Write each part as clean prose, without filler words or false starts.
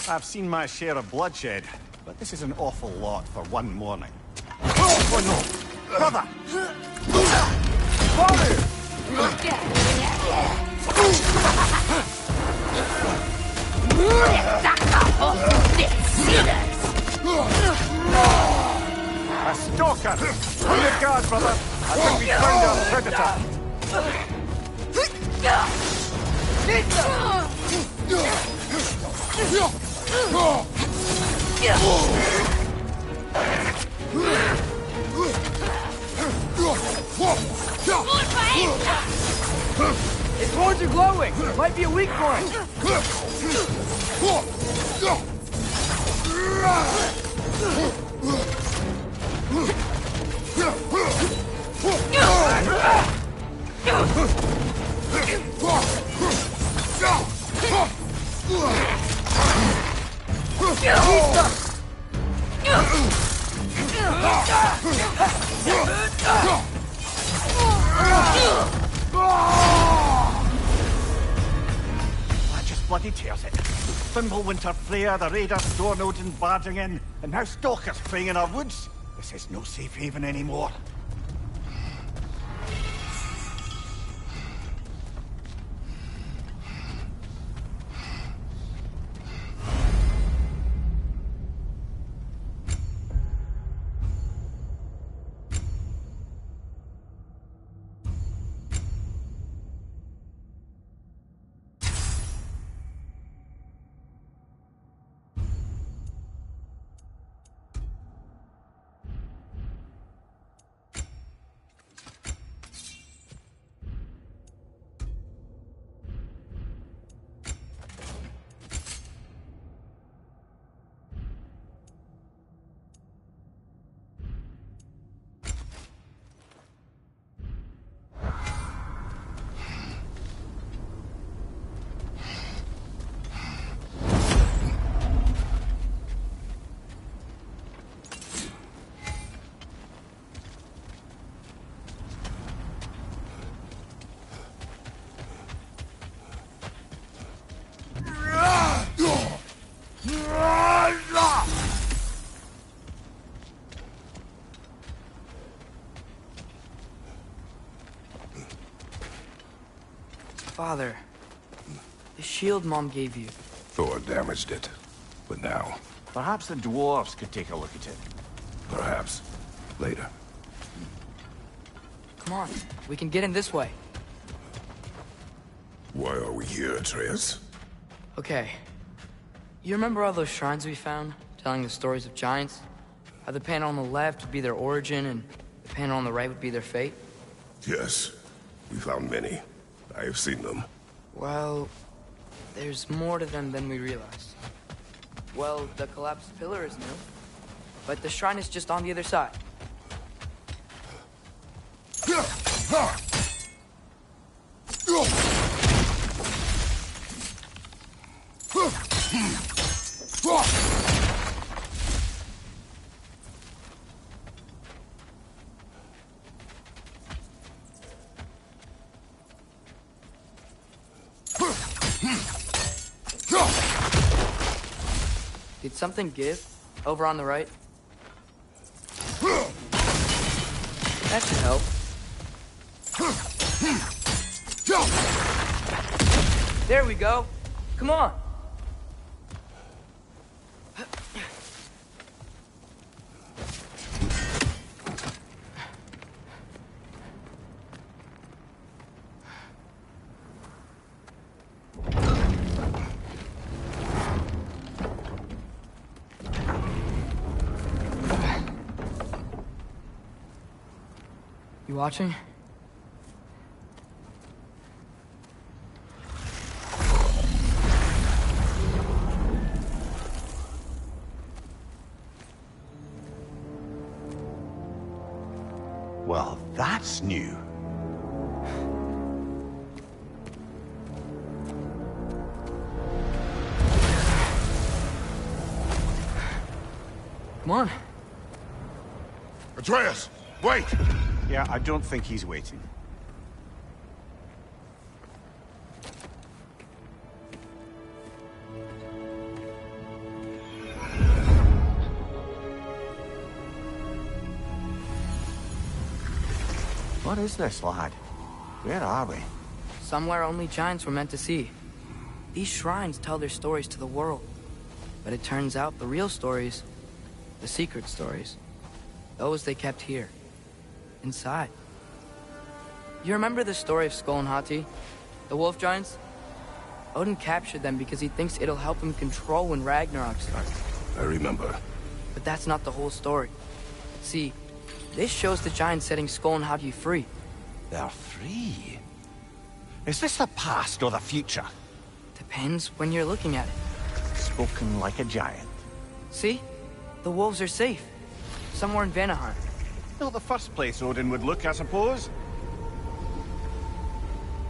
I've seen my share of bloodshed, but this is an awful lot for one morning. Oh no! Brother! Father! A stalker! On your guard, brother! I think we found our predator! Its horns are glowing! Might be a weak point! That just bloody tears it. Fimbulwinter Freya, the raiders, Stornodin barging in, and now stalkers preying in our woods. This is no safe haven anymore. Father, the shield Mom gave you. Thor damaged it. But now, Perhaps the dwarves could take a look at it. perhaps, later. Come on, we can get in this way. Why are we here, Atreus? Okay. You remember all those shrines we found, telling the stories of giants? How the panel on the left would be their origin, and the panel on the right would be their fate? Yes, we found many. I have seen them. Well, there's more to them than we realized. Well, the collapsed pillar is new, but the shrine is just on the other side. Did something give? Over on the right? That should help. There we go. Come on. You watching? Well, that's new. Come on. Atreus, wait! Yeah, I don't think he's waiting. What is this, lad? Where are we? Somewhere only giants were meant to see. These shrines tell their stories to the world. But it turns out the real stories, the secret stories, those they kept here, inside. You remember the story of Skull and Hati, the wolf giants? Odin captured them because he thinks it'll help him control when Ragnarok starts. I remember. But that's not the whole story. See, this shows the giants setting Skull and Hati free. They're free? Is this the past or the future? Depends when you're looking at it. Spoken like a giant. See? The wolves are safe. Somewhere in Vanaheim. Not the first place Odin would look, I suppose.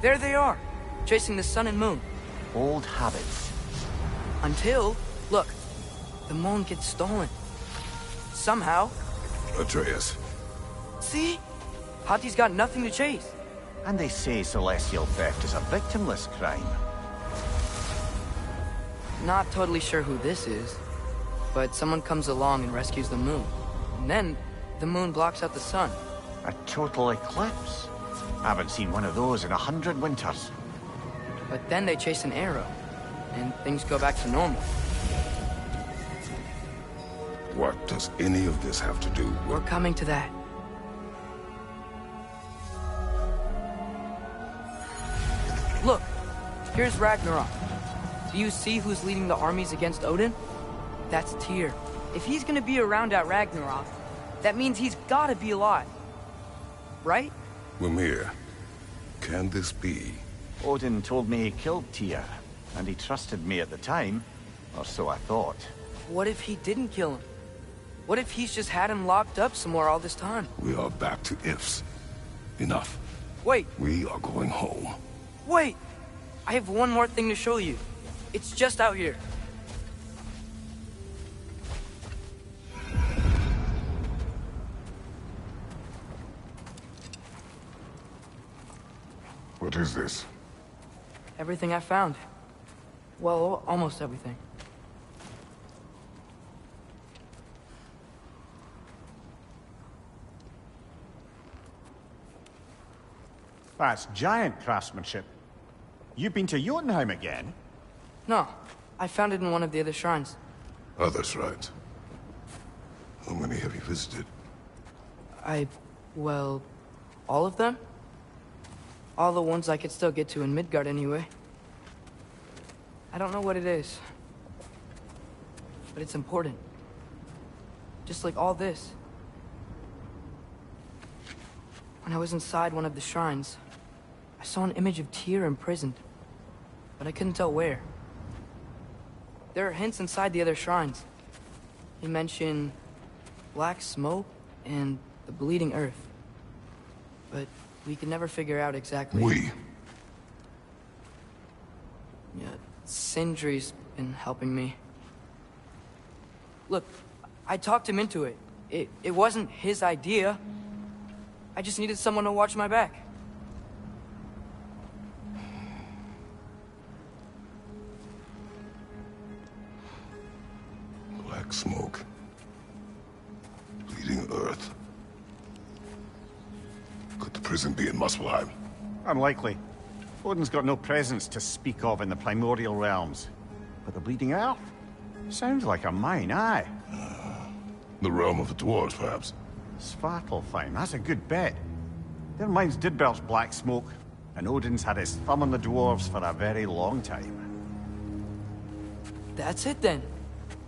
There they are, chasing the sun and moon. Old habits. Until, look, the moon gets stolen. Somehow. Atreus. See? Hati's got nothing to chase. And they say celestial theft is a victimless crime. Not totally sure who this is, but someone comes along and rescues the moon. And then, the moon blocks out the sun. A total eclipse. Haven't seen one of those in 100 winters. But then they chase an arrow, and things go back to normal. What does any of this have to do with... We're coming to that. Look, here's Ragnarok. Do you see who's leading the armies against Odin? That's Tyr. If he's gonna be around at Ragnarok, that means he's gotta be alive. Right? Mimir, can this be? Odin told me he killed Tyr, and he trusted me at the time, or so I thought. What if he didn't kill him? What if he's just had him locked up somewhere all this time? We are back to ifs. Enough. Wait, We are going home. wait! I have one more thing to show you. It's just out here. What is this? Everything I found. Well, almost everything. That's giant craftsmanship. You've been to Jotunheim again? No, I found it in one of the other shrines. Other shrines. How many have you visited? Well, all of them? All the ones I could still get to in Midgard anyway. I don't know what it is. But it's important. Just like all this. When I was inside one of the shrines, I saw an image of Tyr imprisoned. But I couldn't tell where. There are hints inside the other shrines. He mentioned black smoke and the bleeding earth. But we could never figure out exactly... Yeah, Sindri's been helping me. Look, I talked him into it. It wasn't his idea. I just needed someone to watch my back. Black smoke. Bleeding earth. Could the prison be in Muspelheim? Unlikely. Odin's got no presence to speak of in the primordial realms. But the Bleeding Earth? Sounds like a mine, aye. The realm of the dwarves, perhaps. Svartalfheim, that's a good bet. Their mines did belch black smoke, and Odin's had his thumb on the dwarves for a very long time. That's it then.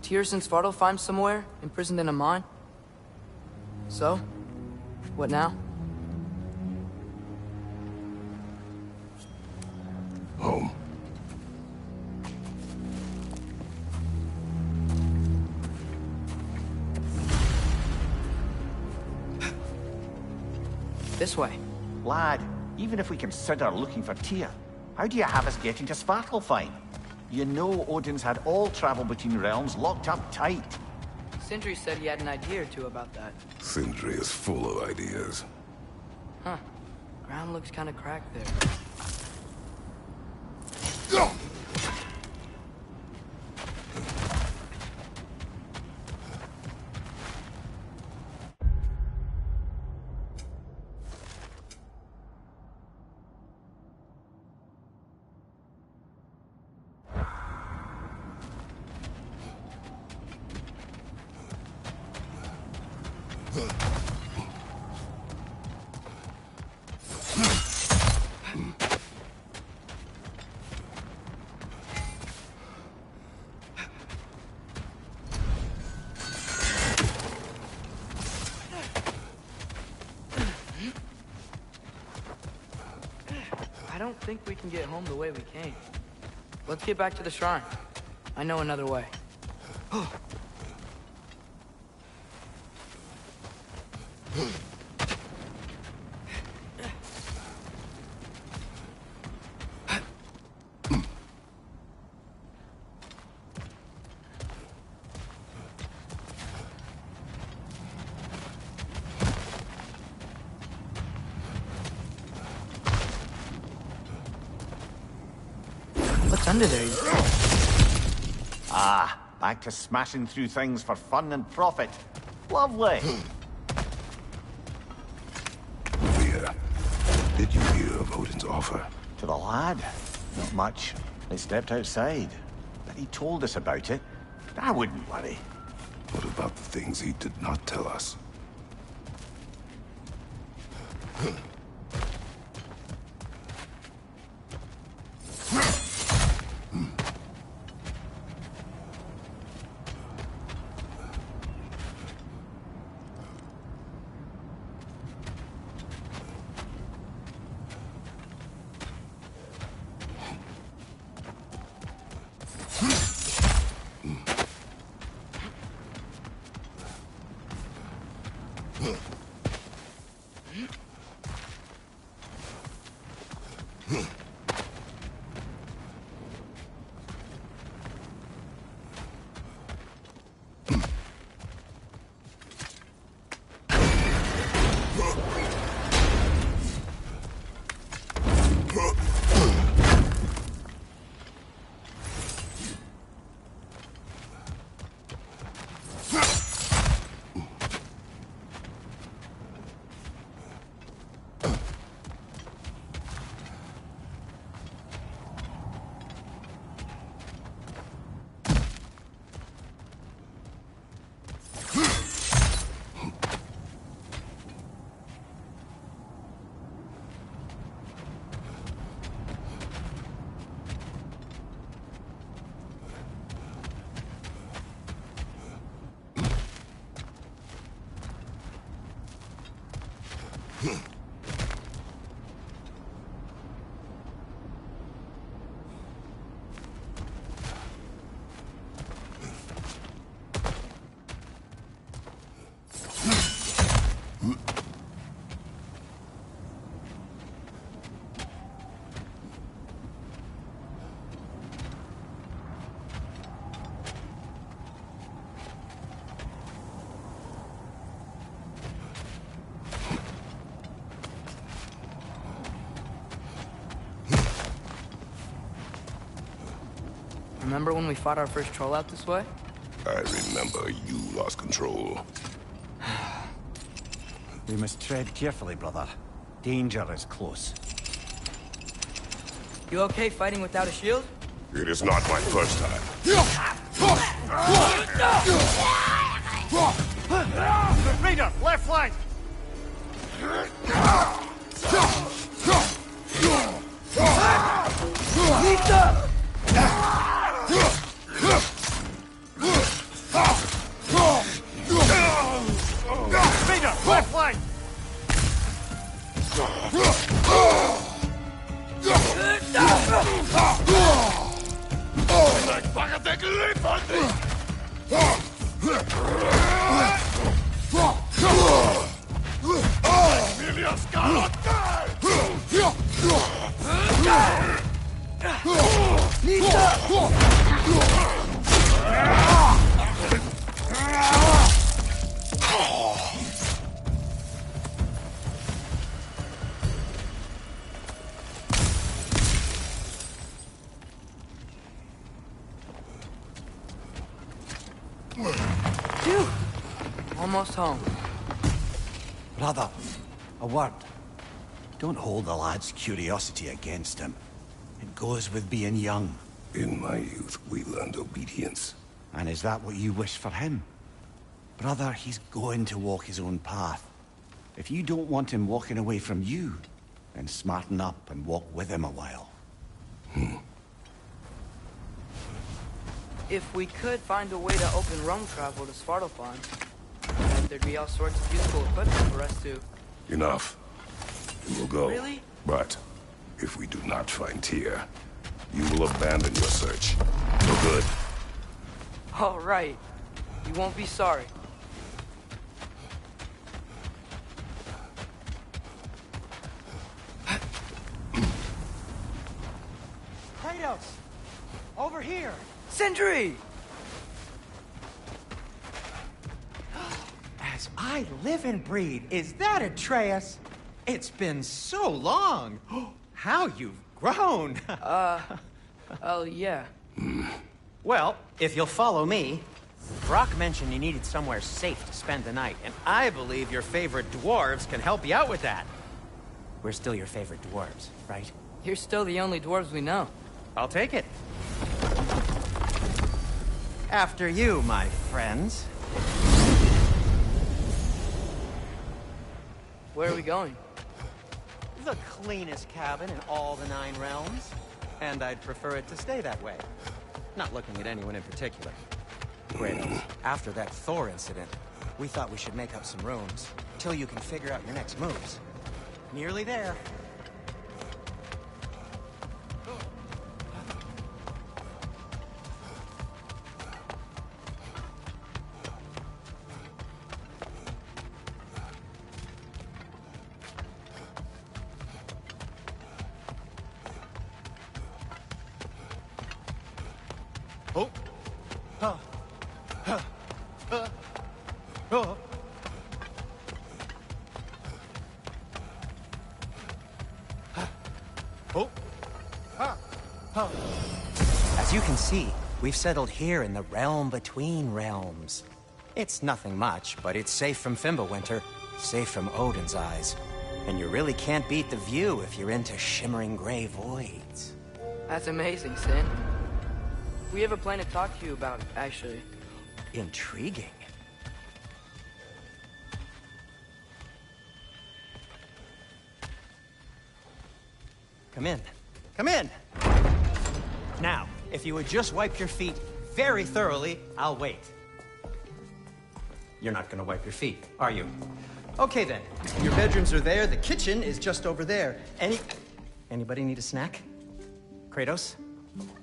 Tyr's in Svartalfheim somewhere, imprisoned in a mine. So, what now? Home. This way. Lad, even if we consider looking for Tyr, how do you have us getting to Svartalfheim? You know Odin's had all travel between realms locked up tight. Sindri said he had an idea or two about that. Sindri is full of ideas. Huh. Ground looks kind of cracked there. I don't think we can get home the way we came. Let's get back to the shrine. I know another way. What's under there? Ah, back to smashing through things for fun and profit. Lovely. Leah, did you hear of Odin's offer? To the lad? Not much. They stepped outside. But he told us about it. I wouldn't worry. What about the things he did not tell us? Remember when we fought our first troll out this way? I remember you lost control. We must tread carefully, brother. Danger is close. You okay fighting without a shield? It is not my first time. Raider, left flank! Raider, left flank! Phew! Almost home. Brother, a word. Don't hold the lad's curiosity against him. It goes with being young. In my youth, we learned obedience. And is that what you wish for him? Brother, he's going to walk his own path. If you don't want him walking away from you, then smarten up and walk with him a while. If we could find a way to open realm travel to Svartalfheim, then there'd be all sorts of useful equipment for us to... Enough. We will go. Really? But if we do not find Tyr, you will abandon your search. For good. All right. You won't be sorry. Kratos! Over here! Sentry! As I live and breathe, is that Atreus? It's been so long! How you've grown! Oh, yeah. Well, if you'll follow me, Brock mentioned you needed somewhere safe to spend the night, and I believe your favorite dwarves can help you out with that. We're still your favorite dwarves, right? You're still the only dwarves we know. I'll take it. After you, my friends. Where are we going? The cleanest cabin in all the 9 realms. And I'd prefer it to stay that way. Not looking at anyone in particular. Kratos, after that Thor incident, we thought we should make up some rooms, till you can figure out your next moves. Nearly there. Oh. Huh. Huh. Oh. Oh. As you can see, we've settled here in the realm between realms. It's nothing much, but it's safe from Fimbulwinter, safe from Odin's eyes. And you really can't beat the view if you're into shimmering gray voids. That's amazing, Sin. We have a plan to talk to you about, actually. Intriguing. Come in. Come in! Now, if you would just wipe your feet very thoroughly, I'll wait. You're not gonna wipe your feet, are you? Okay then. Your bedrooms are there, the kitchen is just over there. Anybody need a snack? Kratos?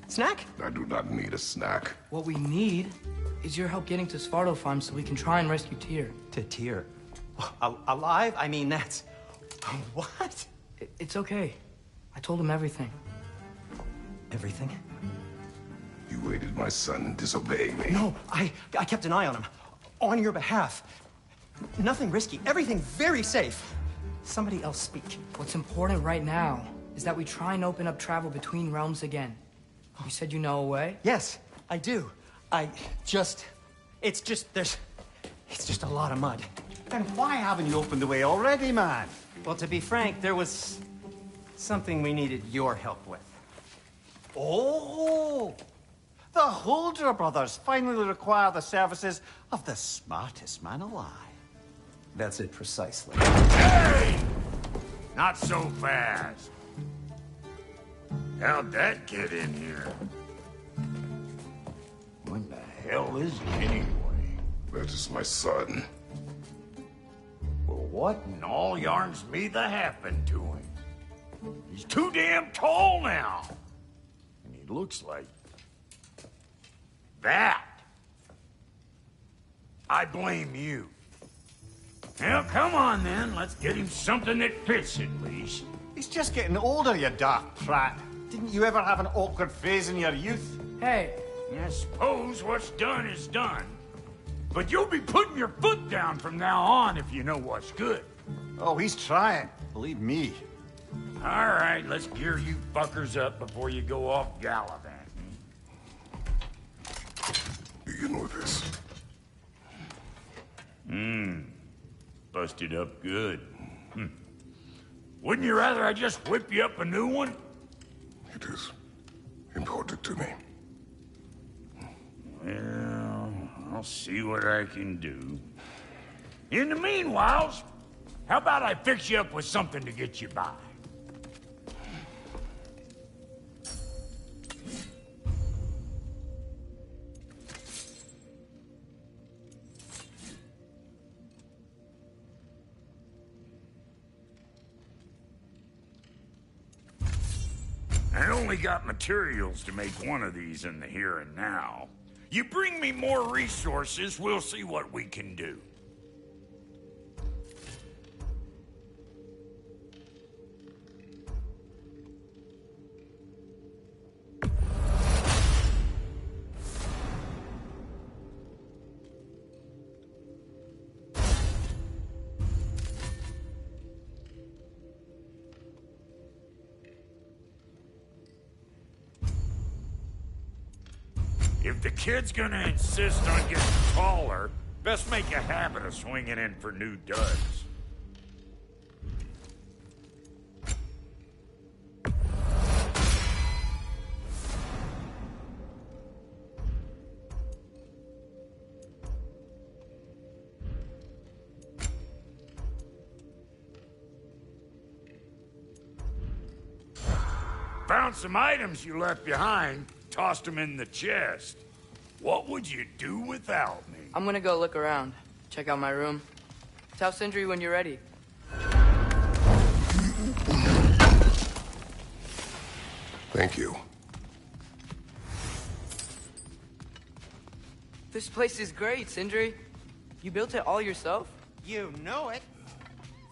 Snack? I do not need a snack. What we need is your help getting to Svartalfheim so we can try and rescue Tyr. To Tyr. Alive? I mean, that's... What? It's okay. I told him everything. Everything? You aided my son in disobeying me. No, I kept an eye on him. On your behalf. Nothing risky. Everything very safe. Somebody else speak. What's important right now is that we try and open up travel between realms again. You said you know a way? Yes, I do. It's just a lot of mud. Then why haven't you opened the way already, man? Well, to be frank, there was something we needed your help with. Oh! The Holder brothers finally require the services of the smartest man alive. That's it precisely. Hey! Not so fast. How'd that get in here? What the hell is he anyway? That is my son. Well, what in all yarns me the happened to him? He's too damn tall now. And he looks like... that. I blame you. Well, come on then. Let's get him something that fits at least. He's just getting older, you dark prat. Didn't you ever have an awkward phase in your youth? Hey, I suppose what's done is done. But you'll be putting your foot down from now on if you know what's good. Oh, he's trying. Believe me. All right, let's gear you fuckers up before you go off gallivanting. Begin with this. Busted up good. Wouldn't you rather I just whip you up a new one? It is important to me. Well, I'll see what I can do. In the meanwhile, how about I fix you up with something to get you by? I only got materials to make one of these in the here and now. You bring me more resources, we'll see what we can do. If the kid's gonna insist on getting taller, best make a habit of swinging in for new duds. Found some items you left behind. Tossed them in the chest. What would you do without me? I'm gonna go look around. Check out my room. Tell Sindri when you're ready. Thank you. This place is great, Sindri. You built it all yourself? You know it.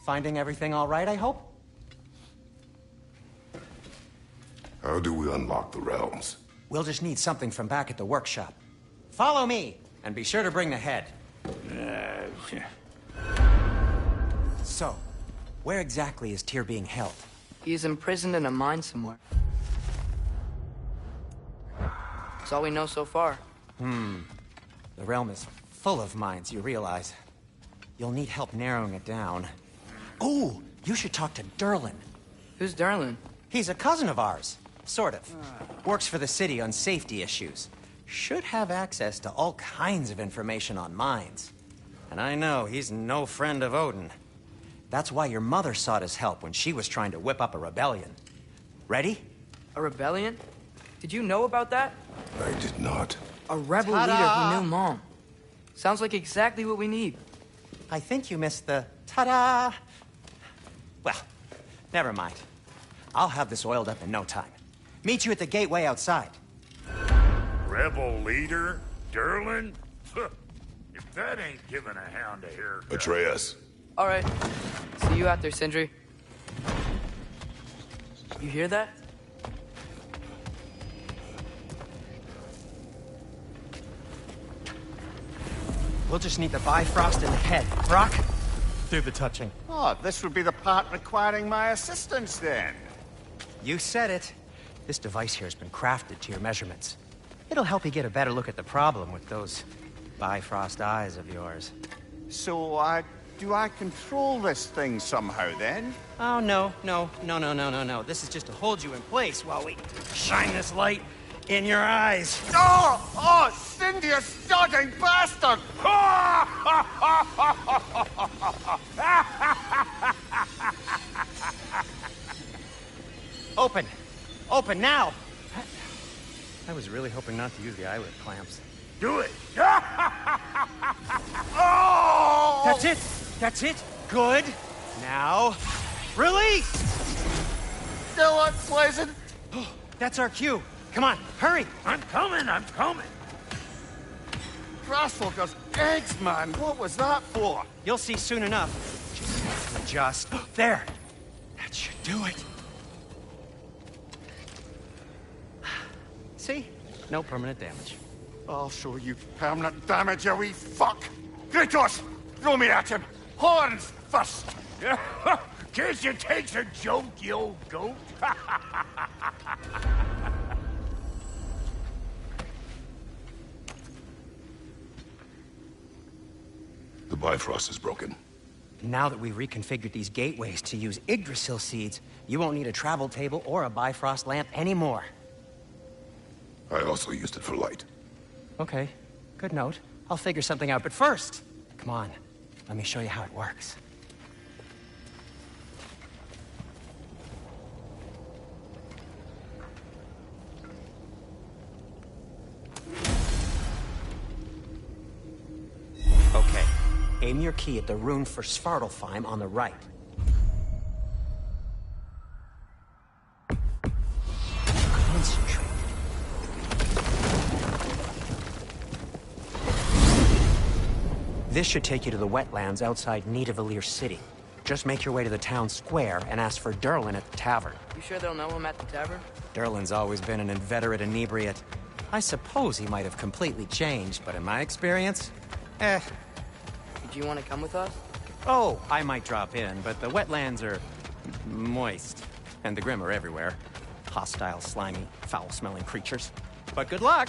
Finding everything all right, I hope? How do we unlock the realms? We'll just need something from back at the workshop. Follow me, and be sure to bring the head. So, where exactly is Tyr being held? He's imprisoned in a mine somewhere. That's all we know so far. The realm is full of mines, you realize. You'll need help narrowing it down. Ooh, you should talk to Derlin. Who's Derlin? He's a cousin of ours. Sort of. Works for the city on safety issues. Should have access to all kinds of information on mines. And I know he's no friend of Odin. That's why your mother sought his help when she was trying to whip up a rebellion. Ready? A rebellion? Did you know about that? I did not. A rebel leader who knew Mom. Sounds like exactly what we need. I think you missed the ta-da! Well, never mind. I'll have this oiled up in no time. Meet you at the gateway outside. Rebel leader? Derlin? If that ain't giving a hound a haircut. Atreus. All right. See you out there, Sindri. You hear that? We'll just need the Bifrost in the head. Brock, do the touching. Oh, this would be the part requiring my assistance then. You said it. This device here has been crafted to your measurements. It'll help you get a better look at the problem with those Bifrost eyes of yours. So, do I control this thing somehow then? Oh, no. This is just to hold you in place while we shine this light in your eyes. Oh, Cindy, you sodding bastard! Open! Open now! I was really hoping not to use the eyelid clamps. Do it! Oh! That's it! That's it! Good! Now, release! Still unpleasant. That's our cue. Come on, hurry! I'm coming! Grasswalker's eggs, man. What was that for? You'll see soon enough. Just have to adjust. There! That should do it. See? No permanent damage. I'll show you permanent damage, you wee fuck. Kratos, throw me at him. Horns first. Case you takes a joke, you old goat. The Bifrost is broken. Now that we've reconfigured these gateways to use Yggdrasil seeds, you won't need a travel table or a Bifrost lamp anymore. I also used it for light. Okay, good note. I'll figure something out, but first, come on, let me show you how it works. Okay, aim your key at the rune for Svartalfheim on the right. Concentrate. This should take you to the wetlands outside Nidavellir City. Just make your way to the town square and ask for Durlin at the tavern. You sure they'll know him at the tavern? Durlin's always been an inveterate inebriate. I suppose he might have completely changed, but in my experience, Do you want to come with us? Oh, I might drop in, but the wetlands are moist. And the Grim are everywhere. Hostile, slimy, foul-smelling creatures. But good luck!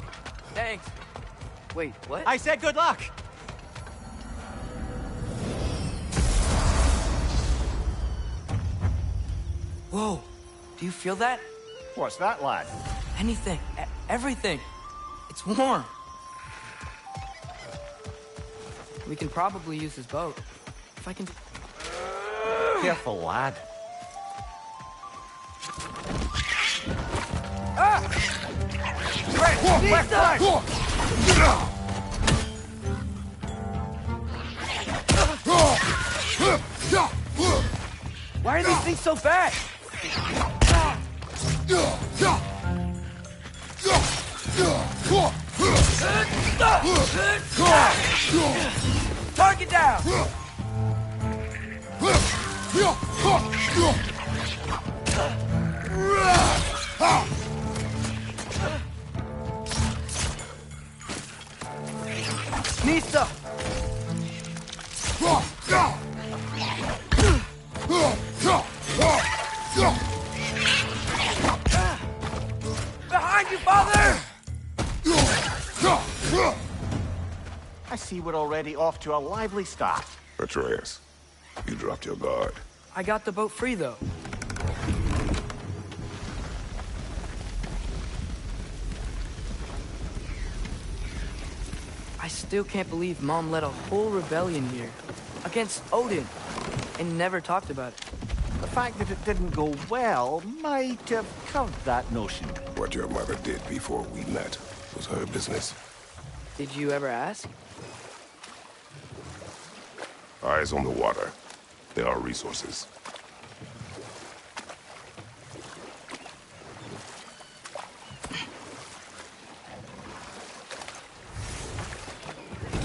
Thanks. Wait, what? I said good luck! Whoa, do you feel that? What's that, lad? Anything, everything. It's warm. We can probably use this boat. If I can... Careful, lad. Why are these things so fast? Target down! Nista! Behind you, father! I see we're already off to a lively start. Atreus, you dropped your guard. I got the boat free, though. I still can't believe Mom led a whole rebellion here. Against Odin. And never talked about it. The fact that it didn't go well might have curved that notion. What your mother did before we met was her business. Did you ever ask? Eyes on the water. There are resources.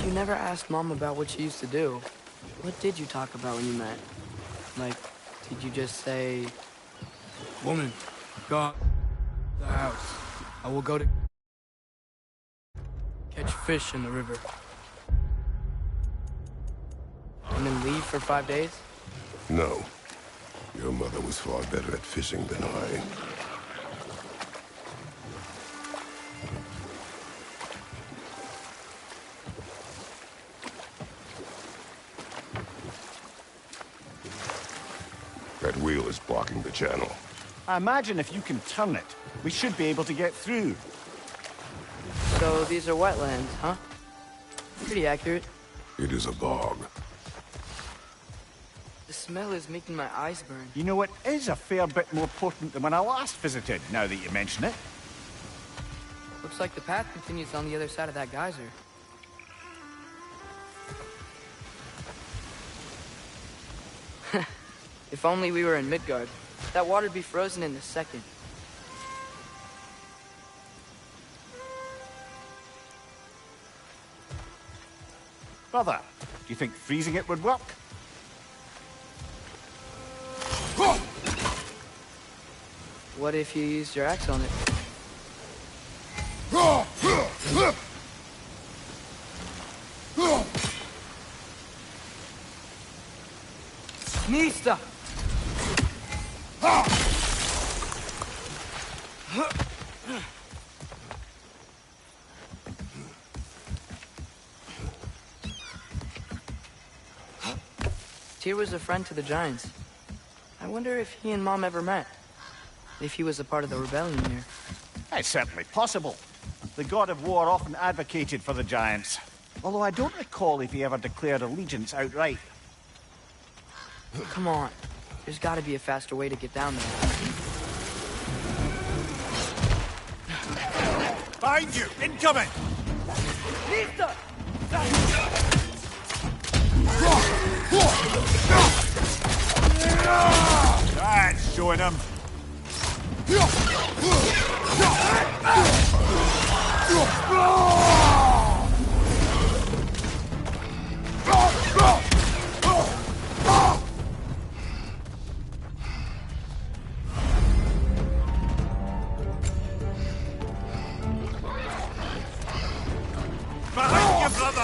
You never asked Mom about what she used to do. What did you talk about when you met? Like, did you just say... Woman, go out the house. I will go to... catch fish in the river. And then leave for 5 days? No. Your mother was far better at fishing than I. That wheel is blocking the channel. I imagine if you can turn it, we should be able to get through. So these are wetlands, huh? Pretty accurate. It is a bog. The smell is making my eyes burn. You know, it is a fair bit more potent than when I last visited, now that you mention it. Looks like the path continues on the other side of that geyser. If only we were in Midgard. That water'd be frozen in a second. Brother, do you think freezing it would work? What if you used your axe on it? Nista! Tyr was a friend to the Giants. I wonder if he and Mom ever met. If he was a part of the rebellion here. It's certainly possible. The god of war often advocated for the Giants. Although I don't recall if he ever declared allegiance outright. Come on. There's gotta be a faster way to get down there. Behind you! Incoming! Lista! That's showing him. Behind you, brother!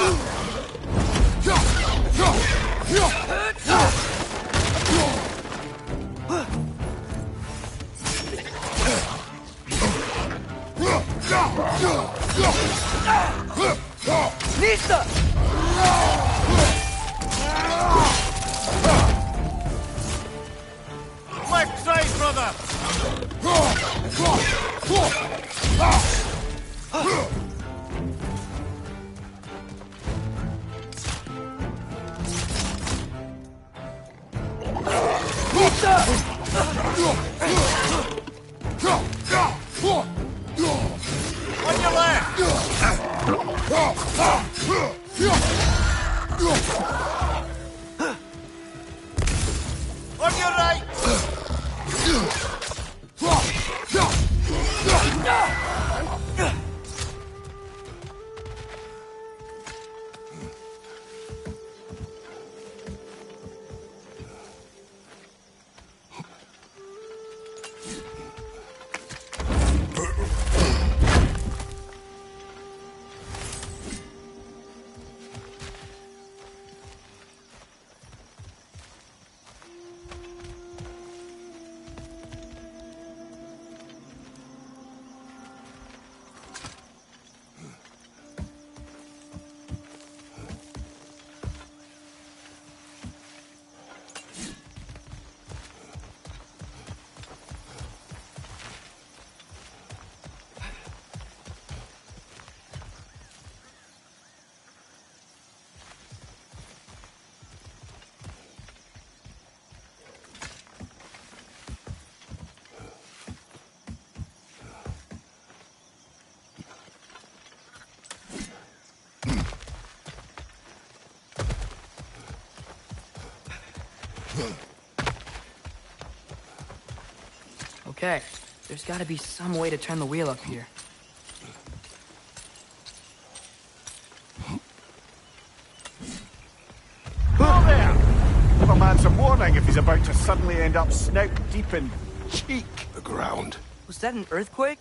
Lista! Left side, brother! On your left! On your right! Okay, there's gotta be some way to turn the wheel up here. Whoa there! Give a man some warning if he's about to suddenly end up snout deep in cheek. The ground. Was that an earthquake?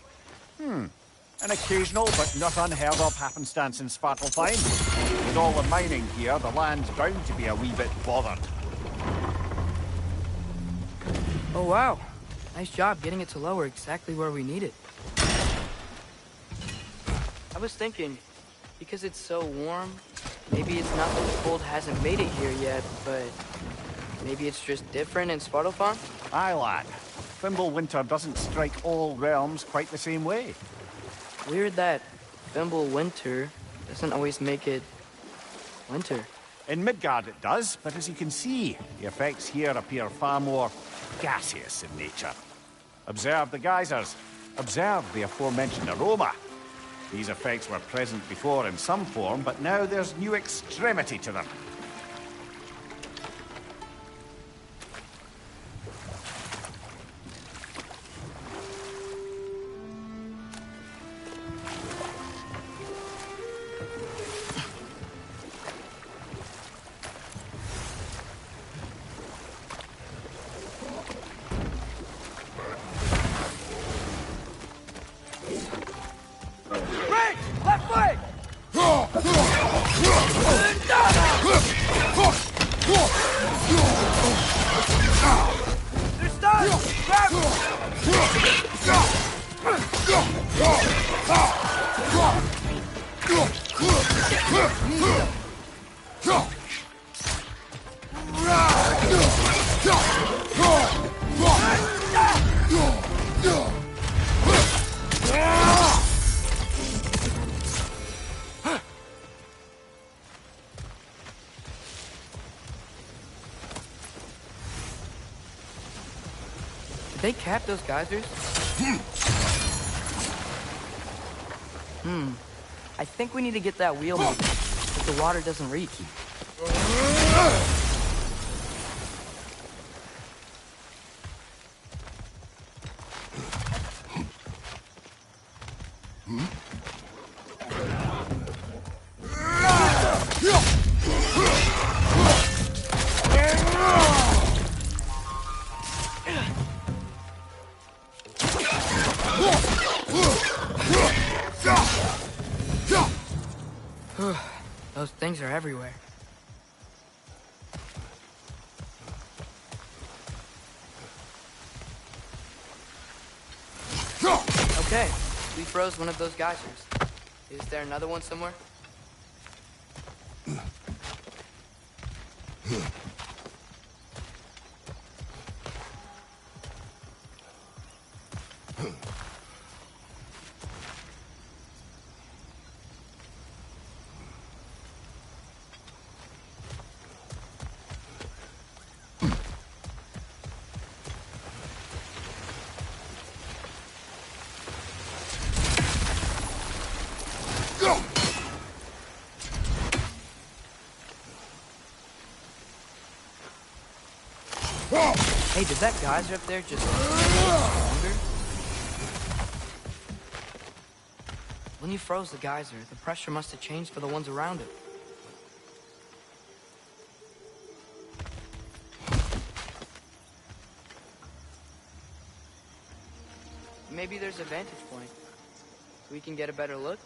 An occasional but not unheard of happenstance in Svartalfheim. With all the mining here, the land's bound to be a wee bit bothered. Oh wow. Nice job getting it to lower exactly where we need it. I was thinking, because it's so warm, maybe it's not that the cold hasn't made it here yet, but maybe it's just different in Svartalfheim? Aye, lad. Fimble winter doesn't strike all realms quite the same way. Weird that Fimble winter doesn't always make it winter. In Midgard it does, but as you can see, the effects here appear far more gaseous in nature. Observe the geysers. Observe the aforementioned aroma. These effects were present before in some form, but now there's new extremity to them. Left foot! they cap those geysers? I think we need to get that wheel moving, but the water doesn't reach. Those things are everywhere. Okay, we froze one of those geysers. Is there another one somewhere? Hey, did that geyser up there just get stronger? When you froze the geyser, the pressure must have changed for the ones around it. Maybe there's a vantage point. We can get a better look.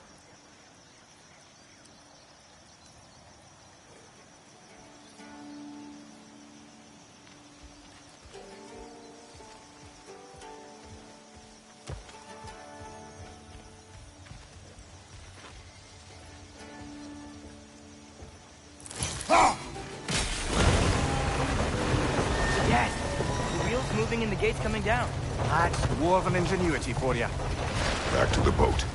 Yes! The wheel's moving and the gate's coming down. That's dwarven ingenuity for you. Back to the boat.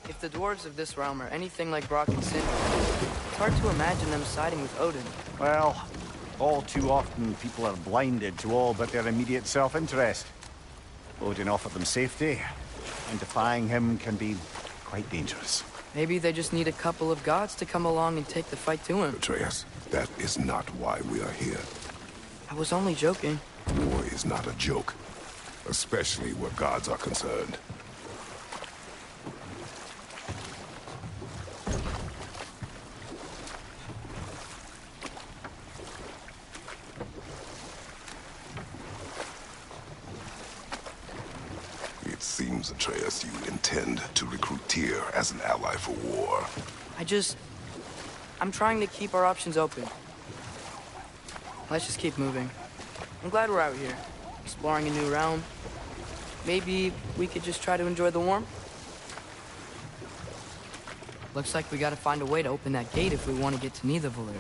If the dwarves of this realm are anything like Brock and Cinder, it's hard to imagine them siding with Odin. Well, all too often people are blinded to all but their immediate self-interest. Odin offered them safety, and defying him can be quite dangerous. Maybe they just need a couple of gods to come along and take the fight to him. Atreus, that is not why we are here. I was only joking. War is not a joke, especially where gods are concerned. It seems, Atreus, you intend to recruit Tyr as an ally for war. I'm trying to keep our options open. Let's just keep moving. I'm glad we're out here, exploring a new realm. Maybe we could just try to enjoy the warmth? Looks like we gotta find a way to open that gate if we want to get to Nidavellir.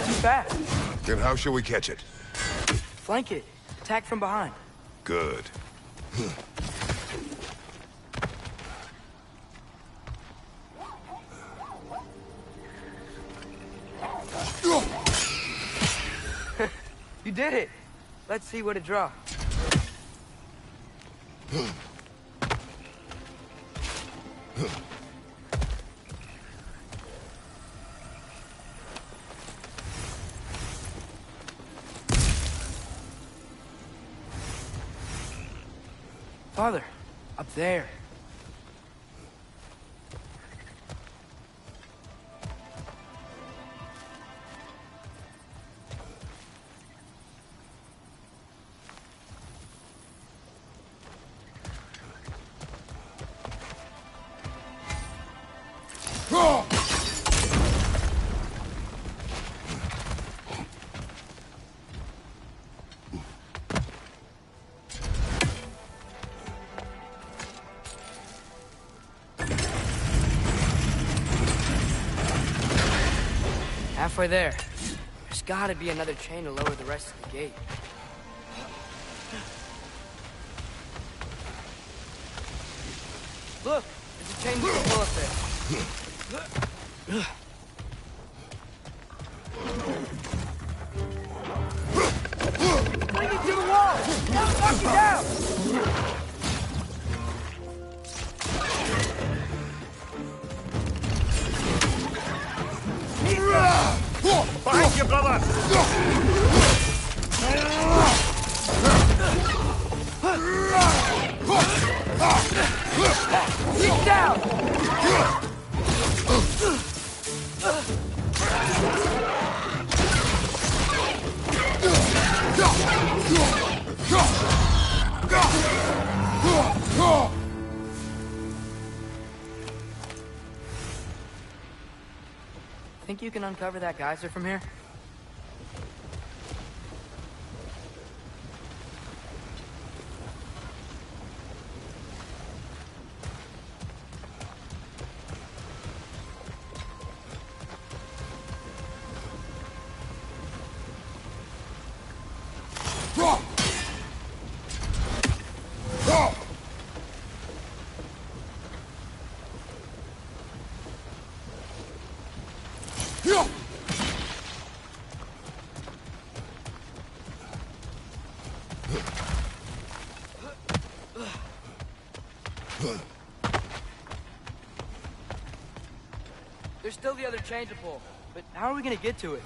Too fast. Then how shall we catch it? Flank it. Attack from behind. Good. You did it. Let's see what it draws. Father, up there. Halfway there. gotta be another chain to lower the rest of the gate. Look! There's a chain we can pull up there. Bring it to the wall! Knock it down! Behind you, brother! Get down! Think you can uncover that geyser from here? There's still the other chain to pull, but how are we gonna get to it?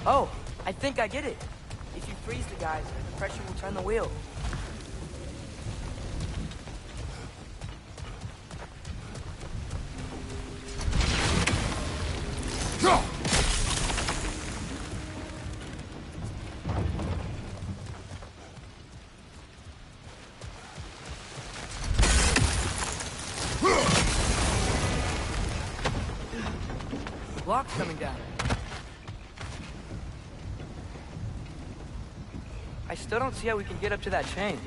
Oh, I think I get it. If you freeze the guys, the pressure will turn the wheel. Block's coming down. I still don't see how we can get up to that chain.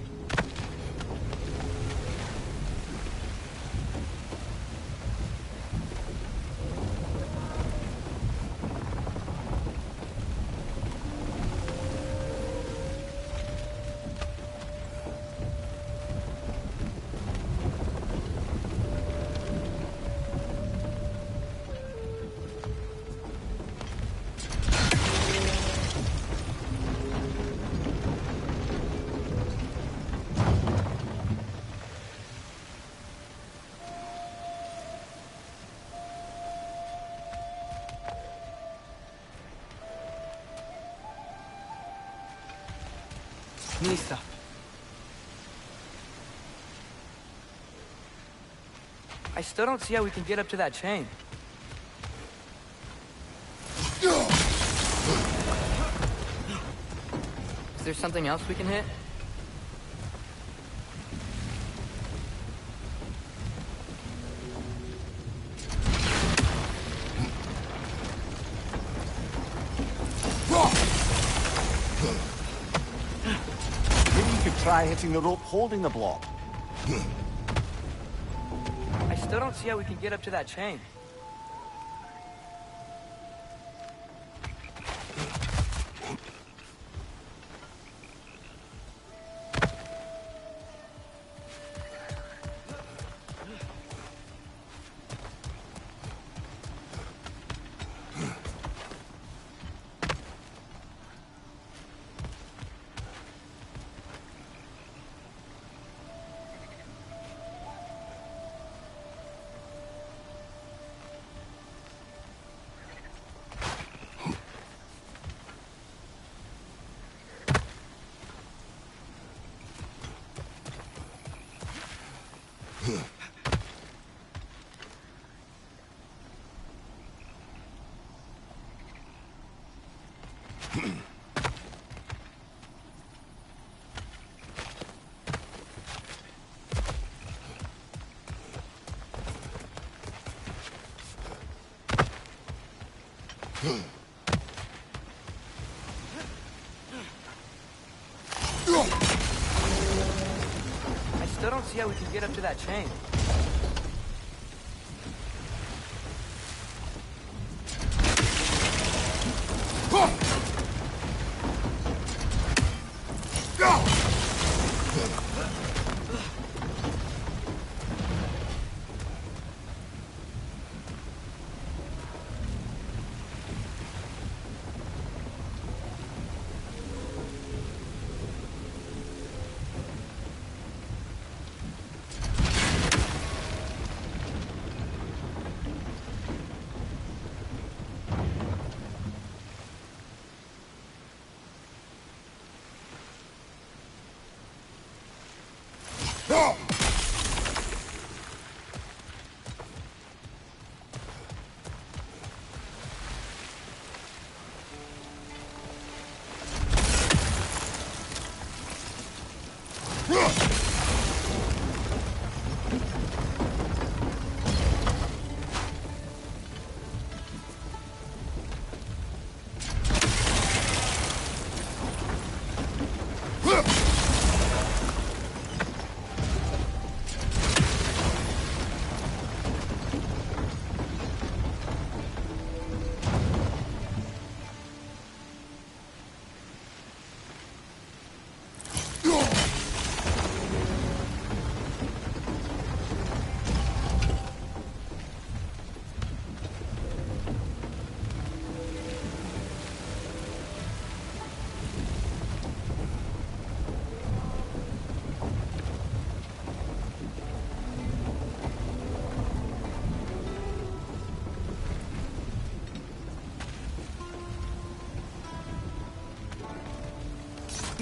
Lista. I still don't see how we can get up to that chain. Is there something else we can hit? Try hitting the rope holding the block. I still don't see how we can get up to that chain. don't see how we can get up to that chain.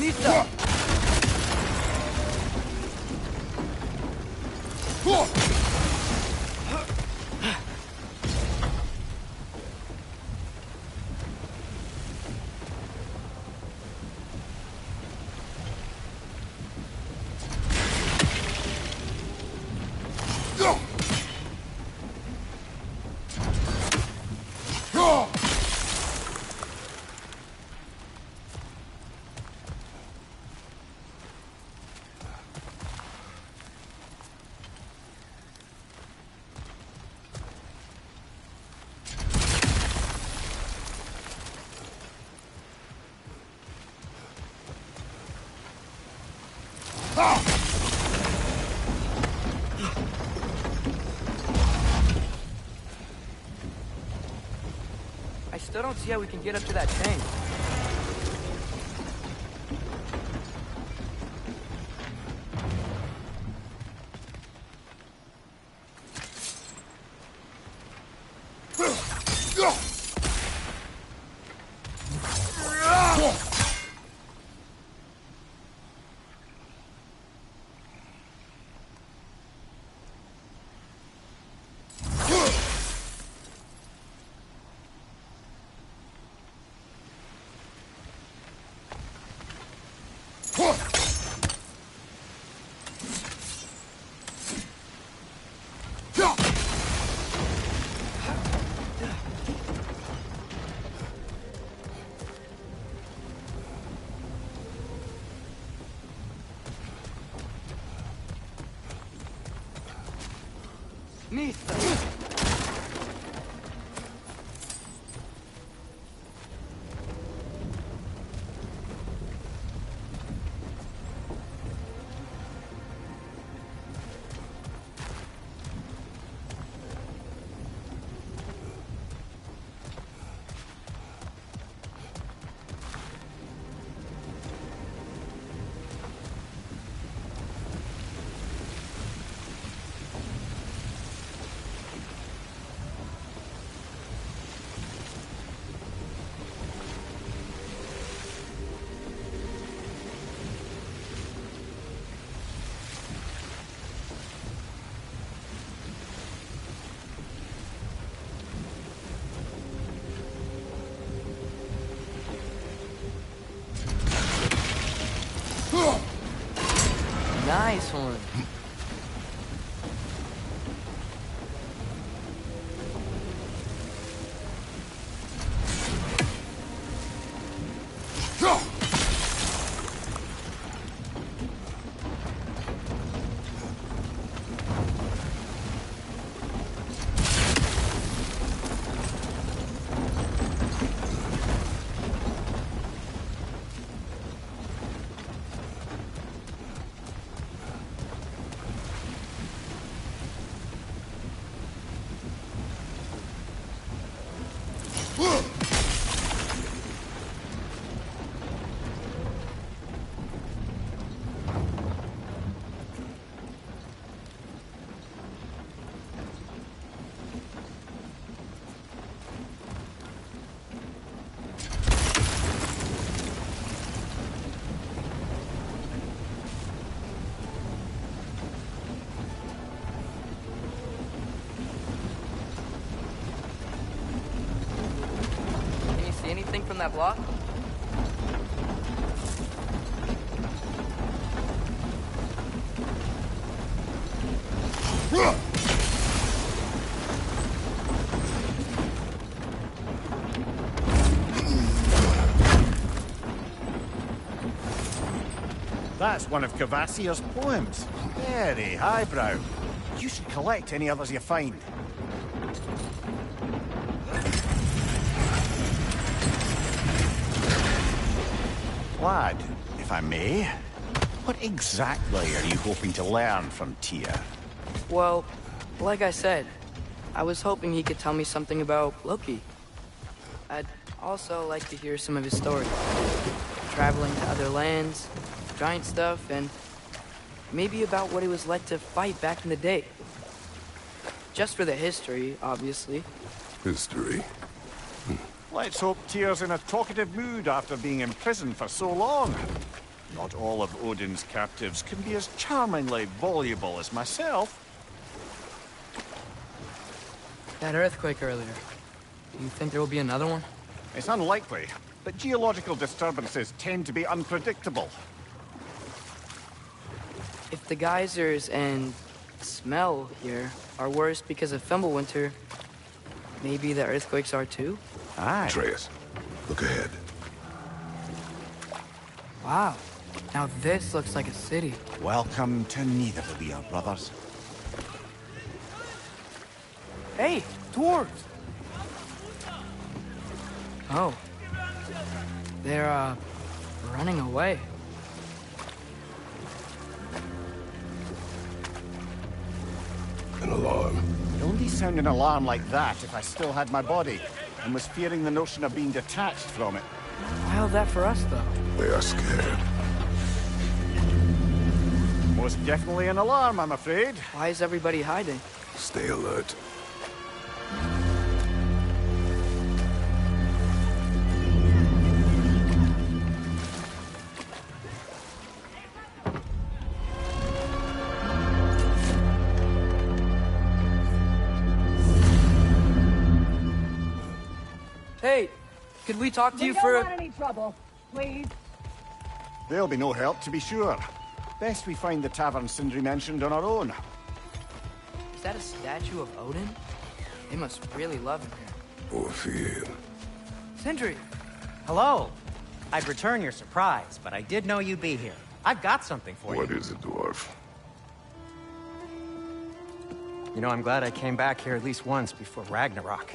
Nita! I still don't see how we can get up to that chain. Nita! Nice one. that block? That's one of Cavassier's poems. Very highbrow. You should collect any others you find. Lad, if I may, what exactly are you hoping to learn from Tia? Well, like I said, I was hoping he could tell me something about Loki. I'd also like to hear some of his stories. Traveling to other lands, giant stuff, and maybe about what it was like to fight back in the day. Just for the history, obviously. History? Let's hope Tyr's in a talkative mood after being imprisoned for so long. Not all of Odin's captives can be as charmingly voluble as myself. That earthquake earlier. Do you think there will be another one? It's unlikely, but geological disturbances tend to be unpredictable. If the geysers and smell here are worse because of Fimbulwinter, maybe the earthquakes are too? Aye. Atreus, look ahead. Wow. Now this looks like a city. Welcome to Nidavellir, brothers. Hey, dwarves! Oh. They're, running away. An alarm. I'd only sound an alarm like that if I still had my body, and was fearing the notion of being detached from it. Why all that for us, though? They are scared. Most definitely an alarm, I'm afraid. Why is everybody hiding? Stay alert. Hey, could we talk to you We for don't want any trouble, please. There'll be no help, to be sure. Best we find the tavern Sindri mentioned on our own. Is that a statue of Odin? They must really love him here. Or fear. Sindri! Hello. I'd return your surprise, but I did know you'd be here. I've got something for What you. is it, dwarf? You know, I'm glad I came back here at least once before Ragnarok.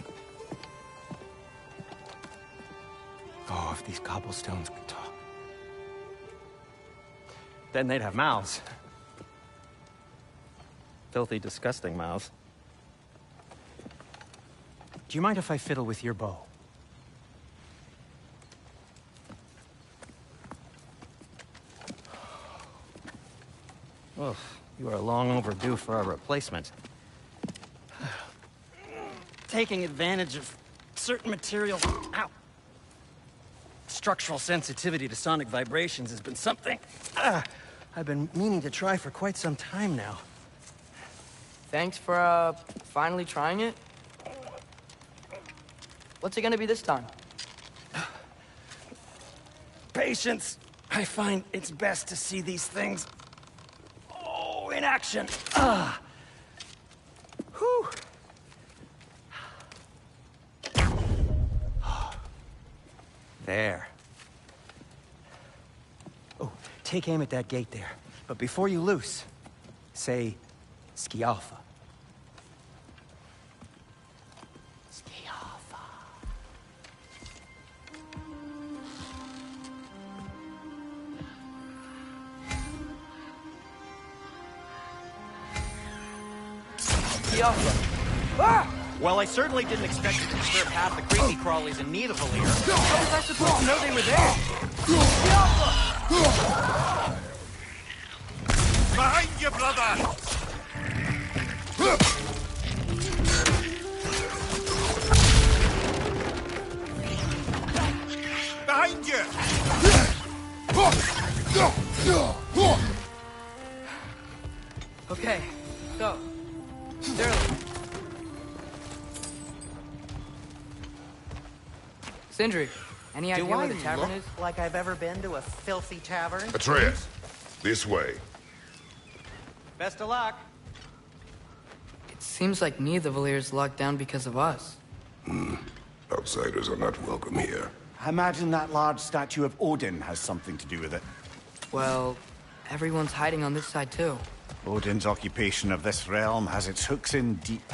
Oh, if these cobblestones could talk. Then they'd have mouths. Filthy, disgusting mouths. Do you mind if I fiddle with your bow? Oh, you are long overdue for a replacement. Taking advantage of certain materials. Ow! Structural sensitivity to sonic vibrations has been something I've been meaning to try for quite some time now. Thanks for, finally trying it. What's it gonna be this time? Patience. I find it's best to see these things, in action. Whew. There. Oh, take aim at that gate there. But before you loose, say, Skialfa. Skialfa. Skialfa. Ah! Well, I certainly didn't expect you to disturb half the creepy crawlies in Nidavellir. How was I supposed to know they were there? Behind you, brother! Behind you! Okay, so, Sterling. Sindri, Any idea Do where I the tavern look is? like I've ever been to a filthy tavern? Atreus, this way. Best of luck. It seems like neither Valyr's locked down because of us. Outsiders are not welcome here. I imagine that large statue of Odin has something to do with it. Well, everyone's hiding on this side too. Odin's occupation of this realm has its hooks in deep.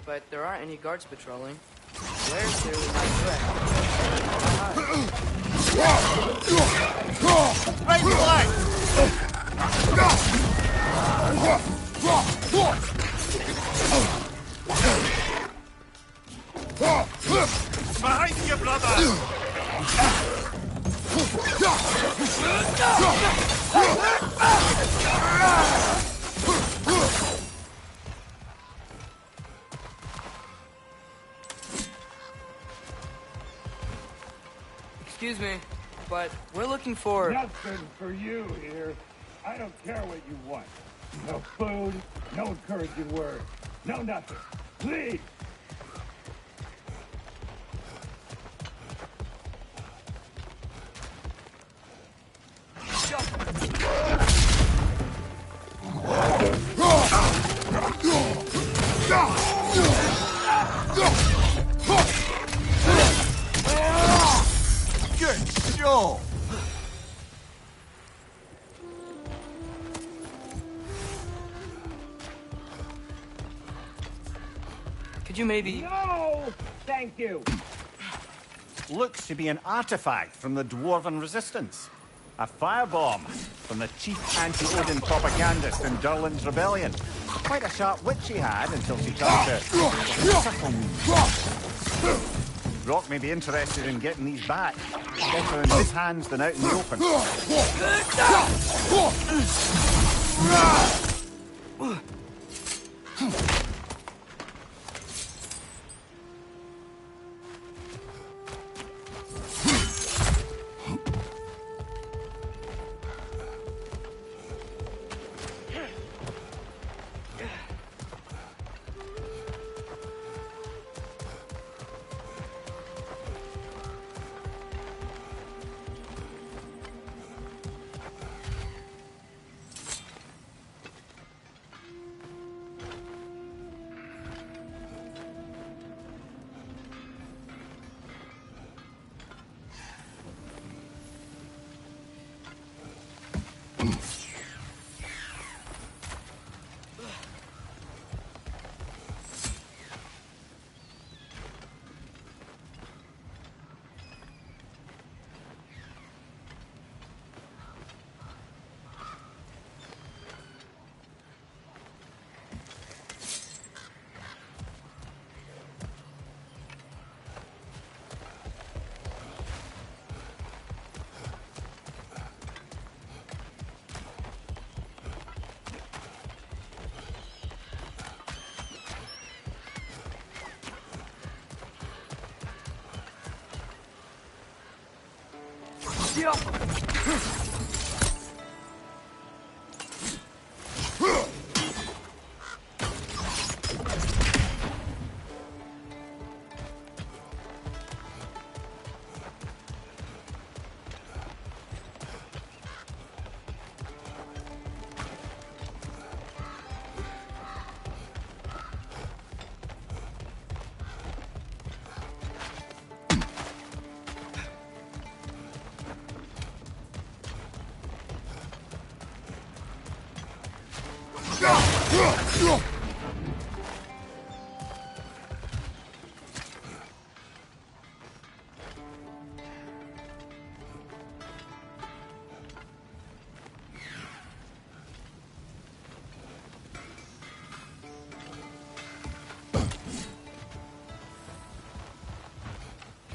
But there aren't any guards patrolling. Where's there not Right flag! Behind you, brother! Excuse me, but we're looking for... Nothing for you here. I don't care what you want. No food, no encouraging words, no nothing. Leave! Good show! Could you maybe... No! Thank you! Looks to be an artifact from the Dwarven Resistance. A firebomb from the chief anti-Odin propagandist in Durlin's rebellion. Quite a sharp wit she had until she turned to... Rock may be interested in getting these back. Better in his hands than out in the open.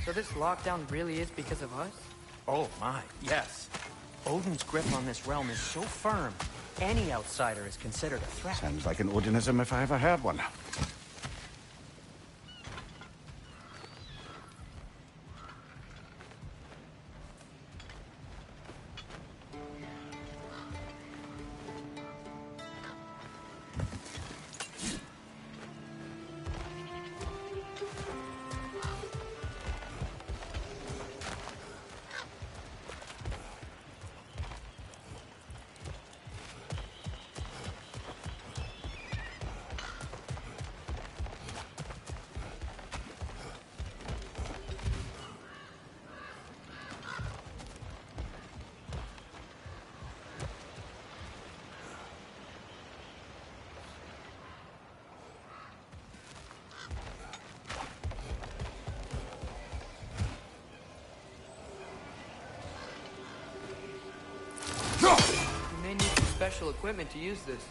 So this lockdown really is because of us? Oh my, yes. Odin's grip on this realm is so firm, any outsider is considered a threat. Sounds like an Odinism if I ever heard one. special equipment to use this.